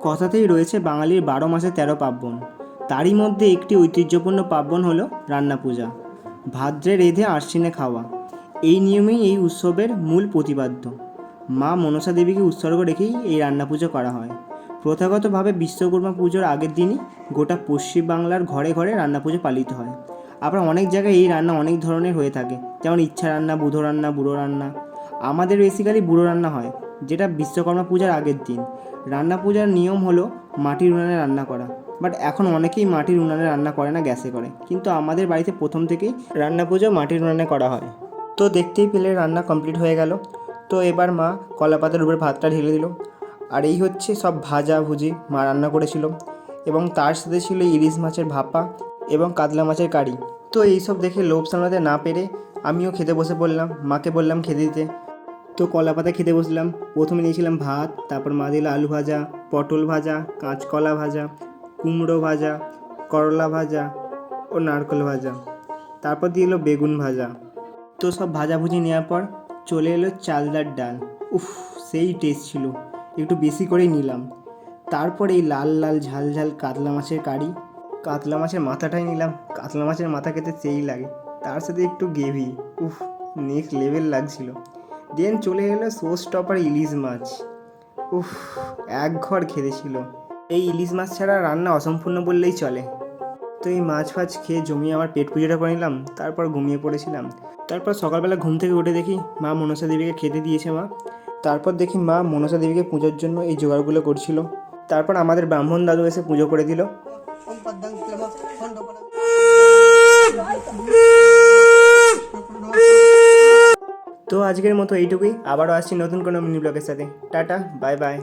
কথাতেই রয়েছে বাঙালির 12 মাসে 13 পার্বণ। তারই মধ্যে একটি ঐতিহ্যপূর্ণ পার্বণ হলো রান্না পূজা। ভাদ্রে রেঁধে আশ্বিনে খাওয়া, এই নিয়মেই এই উৎসবের মূল প্রতিপাদ্য। মা মনসা দেবীকে উৎসর্গ রেখেই এই রান্না পুজো করা হয়। প্রথাগতভাবে বিশ্বকর্মা পুজোর আগের দিনই গোটা পশ্চিমবাংলার ঘরে ঘরে রান্না পুজো পালিত হয়। আবার অনেক জায়গায় এই রান্না অনেক ধরনের হয়ে থাকে, যেমন ইচ্ছা রান্না, বুধো রান্না, বুড়ো রান্না। আমাদের বেসিক্যালি বুড়ো রান্না হয়, যেটা বিশ্বকর্মা পূজার আগের দিন। রান্না পূজার নিয়ম হলো মাটির উনানে রান্না করা, বাট এখন অনেকেই মাটির উনানে রান্না করে না, গ্যাসে করে। কিন্তু আমাদের বাড়িতে প্রথম থেকেই রান্না পুজো মাটির উনানে করা হয়। তো দেখতেই পেলে রান্না কমপ্লিট হয়ে গেল। তো এবার মা কলা পাতার উপরে ভাতটা ঢেলে দিল। আর এই হচ্ছে সব ভাজা ভুজি মা রান্না করেছিল, এবং তার সাথে ছিল ইলিশ মাছের ভাপা এবং কাতলা মাছের কারি। তো এইসব দেখে লোভ সামলাতে না পেরে আমিও খেতে বসে পড়লাম, মাকে বললাম খেতে দিতে। তো কলা পাতা খেতে বসলাম। প্রথমে নিয়েছিলাম ভাত, তারপর মা দিল আলু ভাজা, পটল ভাজা, কাঁচকলা ভাজা, কুমড়ো ভাজা, করলা ভাজা ও নারকেল ভাজা, তারপর দিয়ে এলো বেগুন ভাজা। তো সব ভাজাভুজি নেওয়ার পর চলে এলো চালদার ডাল। উফ, সেই টেস্ট ছিল, একটু বেশি করেই নিলাম। তারপর এই লাল লাল ঝাল ঝাল কাতলা মাছের কারি, কাতলা মাছের মাথাটাই নিলাম। কাতলা মাছের মাথা খেতে সেই লাগে, তার সাথে একটু গ্রেভি। উফ, নেক্সট লেভেল লাগছিল। দেন চলে এলো শো স্টপার ইলিশ মাছ। উফ, এক ঘর খেতে ছিল। এই ইলিশ মাছ ছাড়া রান্না অসম্পূর্ণ বললেই চলে। তো এই মাছ ফাছ খেয়ে জমিয়ে আমার পেট পুজোটা করে নিলাম, তারপর ঘুমিয়ে পড়েছিলাম। তারপর সকালবেলা ঘুম থেকে উঠে দেখি মা মনসা দেবীকে খেতে দিয়েছে মা। তারপর দেখি মা মনসা দেবীকে পুজোর জন্য এই জোগাড়গুলো করছিল। তারপর আমাদের ব্রাহ্মণ দাদু এসে পুজো করে দিল। তো আজকের মতো এইটুকুই। আবারও আসছি নতুন কোনো মিনি ব্লগের সাথে। Tata, bye bye.